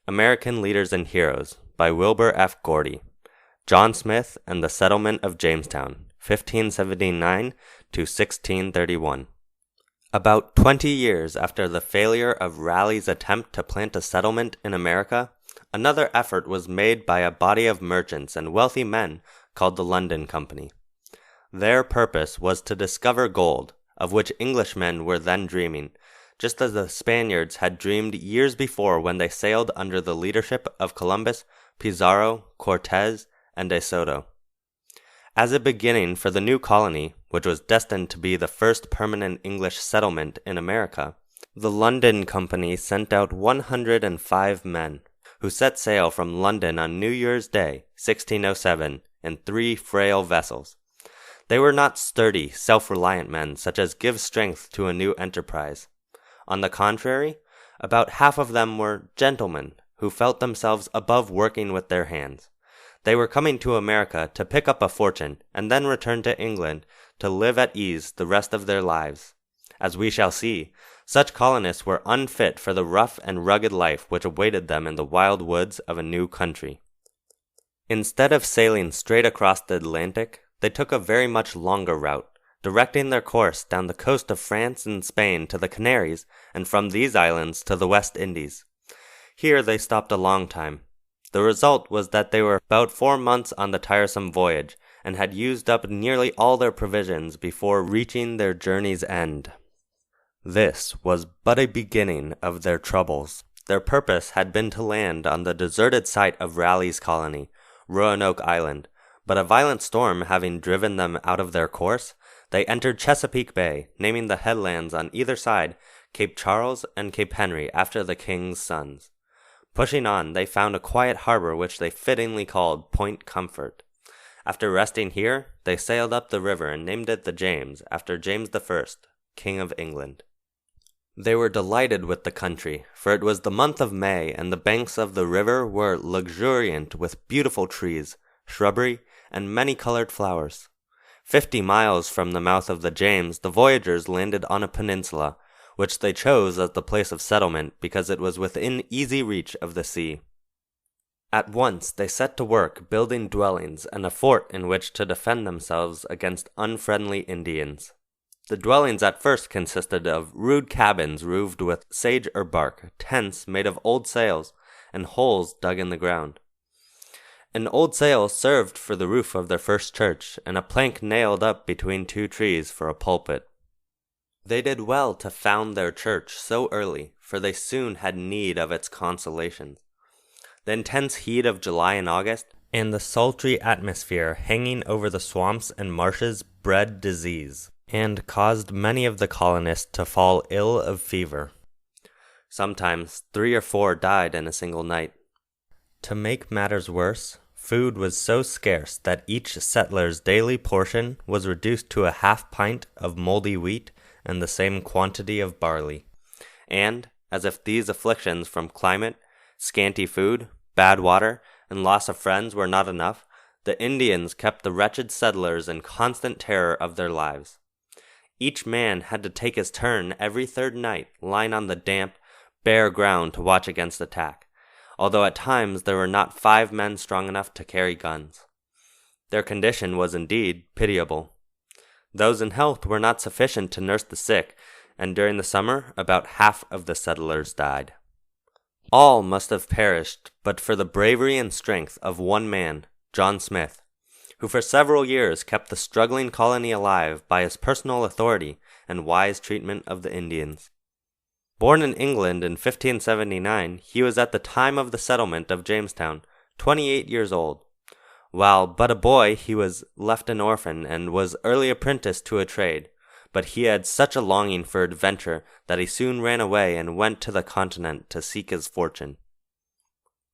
American Leaders and Heroes by Wilbur F. Gordy. John Smith and the Settlement of Jamestown, 1579 to 1631. About 20 years after the failure of Raleigh's attempt to plant a settlement in America, another effort was made by a body of merchants and wealthy men called the London Company. Their purpose was to discover gold, of which Englishmen were then dreaming, just as the Spaniards had dreamed years before when they sailed under the leadership of Columbus, Pizarro, Cortez, and De Soto. As a beginning for the new colony, which was destined to be the first permanent English settlement in America, the London Company sent out 105 men, who set sail from London on New Year's Day, 1607, in 3 frail vessels. They were not sturdy, self-reliant men such as give strength to a new enterprise. On the contrary, about half of them were gentlemen who felt themselves above working with their hands. They were coming to America to pick up a fortune and then return to England to live at ease the rest of their lives. As we shall see, such colonists were unfit for the rough and rugged life which awaited them in the wild woods of a new country. Instead of sailing straight across the Atlantic, they took a very much longer route, directing their course down the coast of France and Spain to the Canaries, and from these islands to the West Indies. Here they stopped a long time. The result was that they were about 4 months on the tiresome voyage, and had used up nearly all their provisions before reaching their journey's end. This was but a beginning of their troubles. Their purpose had been to land on the deserted site of Raleigh's colony, Roanoke Island, but a violent storm having driven them out of their course, they entered Chesapeake Bay, naming the headlands on either side Cape Charles and Cape Henry after the king's sons. Pushing on, they found a quiet harbor which they fittingly called Point Comfort. After resting here, they sailed up the river and named it the James, after James I, King of England. They were delighted with the country, for it was the month of May, and the banks of the river were luxuriant with beautiful trees, shrubbery, and many-colored flowers. 50 miles from the mouth of the James, the voyagers landed on a peninsula, which they chose as the place of settlement because it was within easy reach of the sea. At once they set to work building dwellings and a fort in which to defend themselves against unfriendly Indians. The dwellings at first consisted of rude cabins roofed with sage or bark, tents made of old sails, and holes dug in the ground. An old sail served for the roof of their first church, and a plank nailed up between 2 trees for a pulpit. They did well to found their church so early, for they soon had need of its consolations. The intense heat of July and August, and the sultry atmosphere hanging over the swamps and marshes bred disease, and caused many of the colonists to fall ill of fever. Sometimes 3 or 4 died in a single night. To make matters worse, food was so scarce that each settler's daily portion was reduced to a half pint of moldy wheat and the same quantity of barley. And, as if these afflictions from climate, scanty food, bad water, and loss of friends were not enough, the Indians kept the wretched settlers in constant terror of their lives. Each man had to take his turn every 3rd night, lying on the damp, bare ground to watch against attack, although at times there were not 5 men strong enough to carry guns. Their condition was indeed pitiable. Those in health were not sufficient to nurse the sick, and during the summer about half of the settlers died. All must have perished but for the bravery and strength of one man, John Smith, who for several years kept the struggling colony alive by his personal authority and wise treatment of the Indians. Born in England in 1579, he was at the time of the settlement of Jamestown 28 years old. While but a boy, he was left an orphan and was early apprenticed to a trade, but he had such a longing for adventure that he soon ran away and went to the continent to seek his fortune.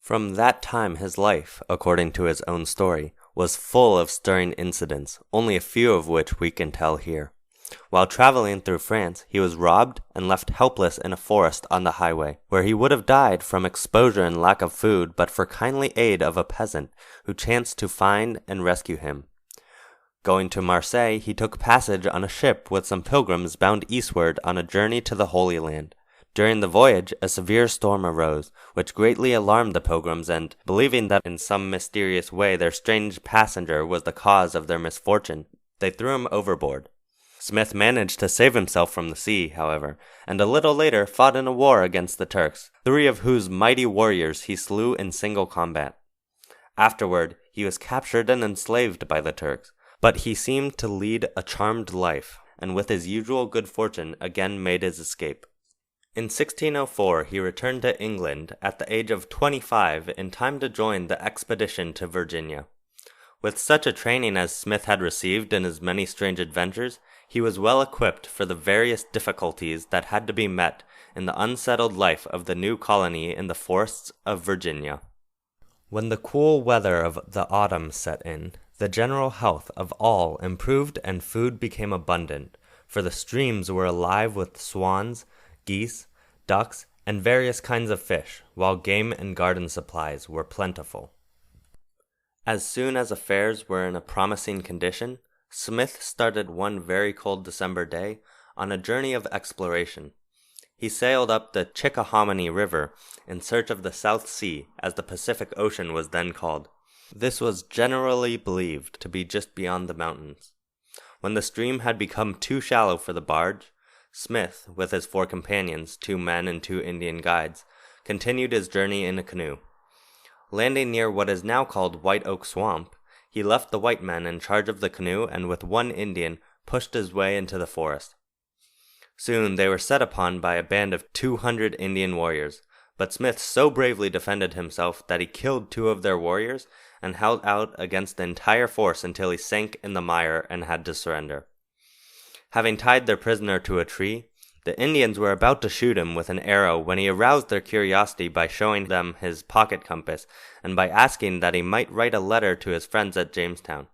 From that time his life, according to his own story, was full of stirring incidents, only a few of which we can tell here. While traveling through France, he was robbed and left helpless in a forest on the highway, where he would have died from exposure and lack of food but for kindly aid of a peasant who chanced to find and rescue him. Going to Marseille, he took passage on a ship with some pilgrims bound eastward on a journey to the Holy Land. During the voyage, a severe storm arose, which greatly alarmed the pilgrims, and, believing that in some mysterious way their strange passenger was the cause of their misfortune, they threw him overboard. Smith managed to save himself from the sea, however, and a little later fought in a war against the Turks, 3 of whose mighty warriors he slew in single combat. Afterward, he was captured and enslaved by the Turks, but he seemed to lead a charmed life, and with his usual good fortune again made his escape. In 1604 he returned to England at the age of 25 in time to join the expedition to Virginia. With such a training as Smith had received in his many strange adventures, he was well equipped for the various difficulties that had to be met in the unsettled life of the new colony in the forests of Virginia. When the cool weather of the autumn set in, the general health of all improved and food became abundant, for the streams were alive with swans, geese, ducks, and various kinds of fish, while game and garden supplies were plentiful. As soon as affairs were in a promising condition, Smith started one very cold December day on a journey of exploration. He sailed up the Chickahominy River in search of the South Sea, as the Pacific Ocean was then called. This was generally believed to be just beyond the mountains. When the stream had become too shallow for the barge, Smith, with his 4 companions, 2 men and 2 Indian guides, continued his journey in a canoe. Landing near what is now called White Oak Swamp, he left the white men in charge of the canoe and with 1 Indian pushed his way into the forest. Soon they were set upon by a band of 200 Indian warriors, but Smith so bravely defended himself that he killed 2 of their warriors and held out against the entire force until he sank in the mire and had to surrender. Having tied their prisoner to a tree, the Indians were about to shoot him with an arrow when he aroused their curiosity by showing them his pocket compass and by asking that he might write a letter to his friends at Jamestown.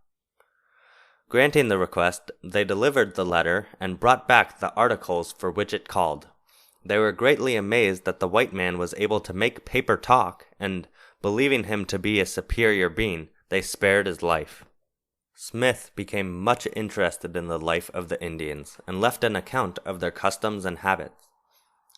Granting the request, they delivered the letter and brought back the articles for which it called. They were greatly amazed that the white man was able to make paper talk, and, believing him to be a superior being, they spared his life. Smith became much interested in the life of the Indians, and left an account of their customs and habits.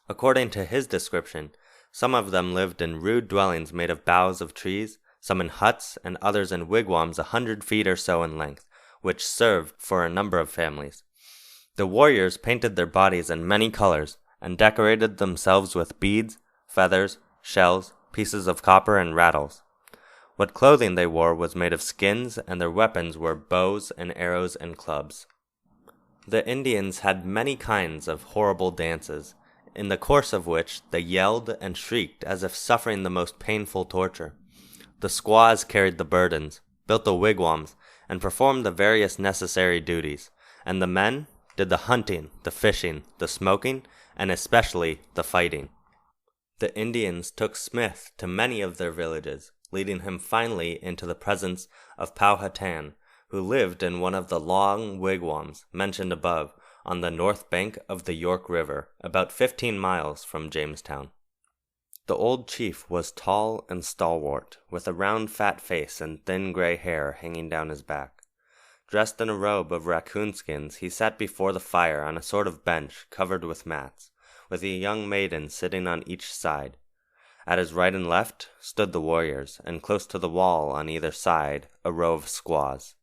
According to his description, some of them lived in rude dwellings made of boughs of trees, some in huts, and others in wigwams 100 feet or so in length, which served for a number of families. The warriors painted their bodies in many colors, and decorated themselves with beads, feathers, shells, pieces of copper, and rattles. What clothing they wore was made of skins, and their weapons were bows and arrows and clubs. The Indians had many kinds of horrible dances, in the course of which they yelled and shrieked as if suffering the most painful torture. The squaws carried the burdens, built the wigwams, and performed the various necessary duties, and the men did the hunting, the fishing, the smoking, and especially the fighting. The Indians took Smith to many of their villages, leading him finally into the presence of Powhatan, who lived in one of the long wigwams mentioned above on the north bank of the York River, about 15 miles from Jamestown. The old chief was tall and stalwart, with a round fat face and thin gray hair hanging down his back. Dressed in a robe of raccoon skins, he sat before the fire on a sort of bench covered with mats, with a young maiden sitting on each side. At his right and left stood the warriors, and close to the wall on either side a row of squaws.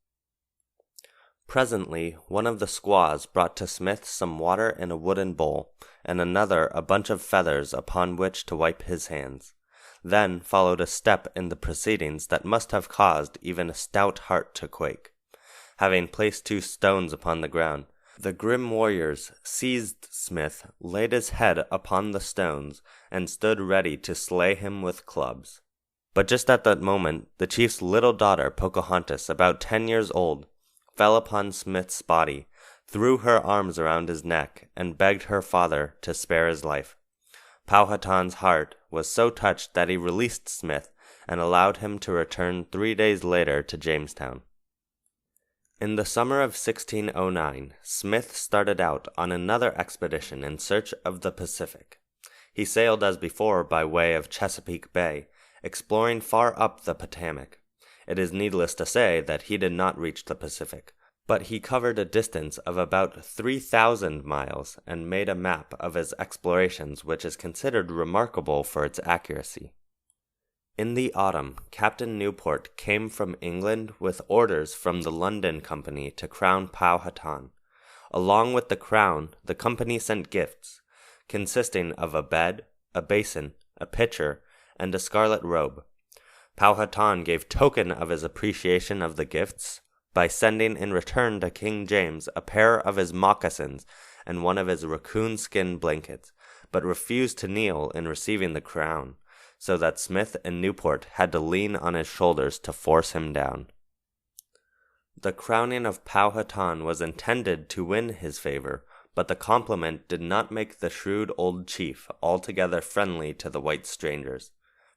Presently one of the squaws brought to Smith some water in a wooden bowl, and another a bunch of feathers upon which to wipe his hands. Then followed a step in the proceedings that must have caused even a stout heart to quake. Having placed 2 stones upon the ground, the grim warriors seized Smith, laid his head upon the stones, and stood ready to slay him with clubs. But just at that moment, the chief's little daughter, Pocahontas, about 10 years old, fell upon Smith's body, threw her arms around his neck, and begged her father to spare his life. Powhatan's heart was so touched that he released Smith and allowed him to return 3 days later to Jamestown. In the summer of 1609, Smith started out on another expedition in search of the Pacific. He sailed as before by way of Chesapeake Bay, exploring far up the Potomac. It is needless to say that he did not reach the Pacific, but he covered a distance of about 3,000 miles and made a map of his explorations which is considered remarkable for its accuracy. In the autumn, Captain Newport came from England with orders from the London Company to crown Powhatan. Along with the crown, the company sent gifts, consisting of a bed, a basin, a pitcher, and a scarlet robe. Powhatan gave token of his appreciation of the gifts by sending in return to King James a pair of his moccasins and one of his raccoon skin blankets, but refused to kneel in receiving the crown, so that Smith and Newport had to lean on his shoulders to force him down. The crowning of Powhatan was intended to win his favor, but the compliment did not make the shrewd old chief altogether friendly to the white strangers,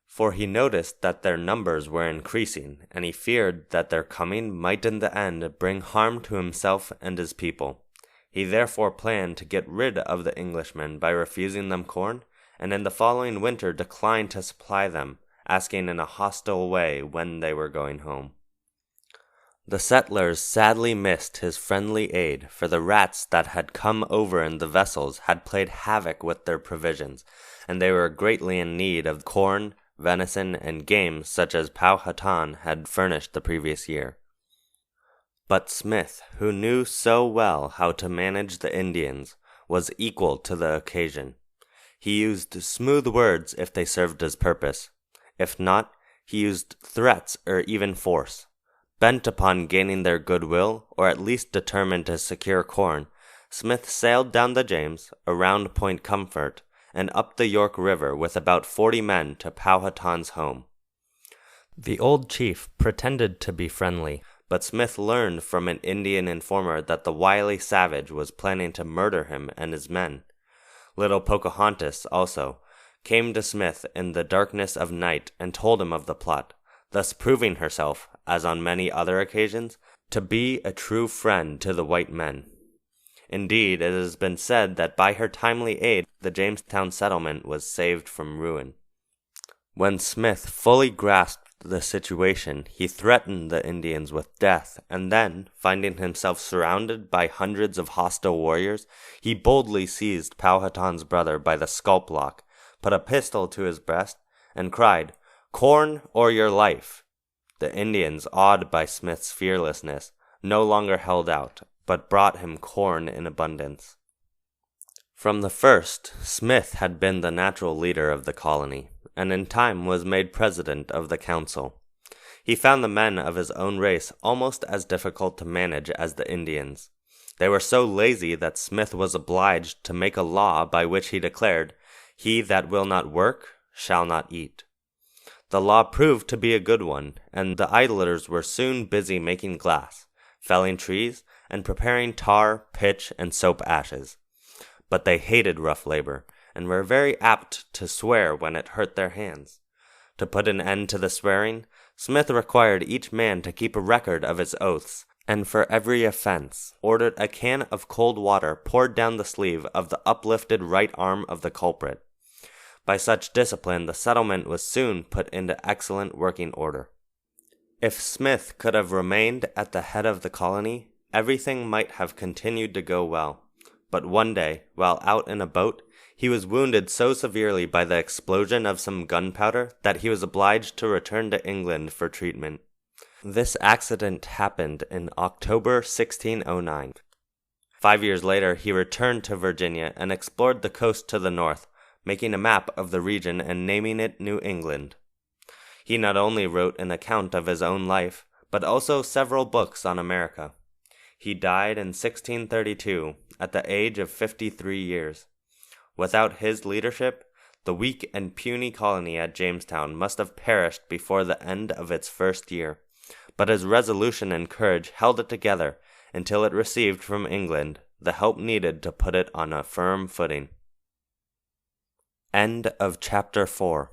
for he noticed that their numbers were increasing, and he feared that their coming might in the end bring harm to himself and his people. He therefore planned to get rid of the Englishmen by refusing them corn, and in the following winter declined to supply them, asking in a hostile way when they were going home. The settlers sadly missed his friendly aid, for the rats that had come over in the vessels had played havoc with their provisions, and they were greatly in need of corn, venison, and game such as Powhatan had furnished the previous year. But Smith, who knew so well how to manage the Indians, was equal to the occasion. He used smooth words if they served his purpose. If not, he used threats or even force. Bent upon gaining their goodwill, or at least determined to secure corn, Smith sailed down the James, around Point Comfort, and up the York River with about 40 men to Powhatan's home. The old chief pretended to be friendly, but Smith learned from an Indian informer that the wily savage was planning to murder him and his men. Little Pocahontas, also, came to Smith in the darkness of night and told him of the plot, thus proving herself, as on many other occasions, to be a true friend to the white men. Indeed, it has been said that by her timely aid the Jamestown settlement was saved from ruin. When Smith fully grasped the situation, he threatened the Indians with death, and then, finding himself surrounded by hundreds of hostile warriors, he boldly seized Powhatan's brother by the scalp lock, put a pistol to his breast, and cried, "Corn or your life!" The Indians, awed by Smith's fearlessness, no longer held out, but brought him corn in abundance. From the first, Smith had been the natural leader of the colony, and in time was made president of the council. He found the men of his own race almost as difficult to manage as the Indians. They were so lazy that Smith was obliged to make a law by which he declared, "He that will not work shall not eat." The law proved to be a good one, and the idlers were soon busy making glass, felling trees, and preparing tar, pitch, and soap ashes. But they hated rough labor, and were very apt to swear when it hurt their hands. To put an end to the swearing, Smith required each man to keep a record of his oaths, and for every offense ordered a can of cold water poured down the sleeve of the uplifted right arm of the culprit. By such discipline, the settlement was soon put into excellent working order. If Smith could have remained at the head of the colony, everything might have continued to go well. But one day, while out in a boat, he was wounded so severely by the explosion of some gunpowder that he was obliged to return to England for treatment. This accident happened in October 1609. 5 years later, he returned to Virginia and explored the coast to the north, making a map of the region and naming it New England. He not only wrote an account of his own life, but also several books on America. He died in 1632 at the age of 53 years. Without his leadership, the weak and puny colony at Jamestown must have perished before the end of its first year, but his resolution and courage held it together until it received from England the help needed to put it on a firm footing. End of chapter 4.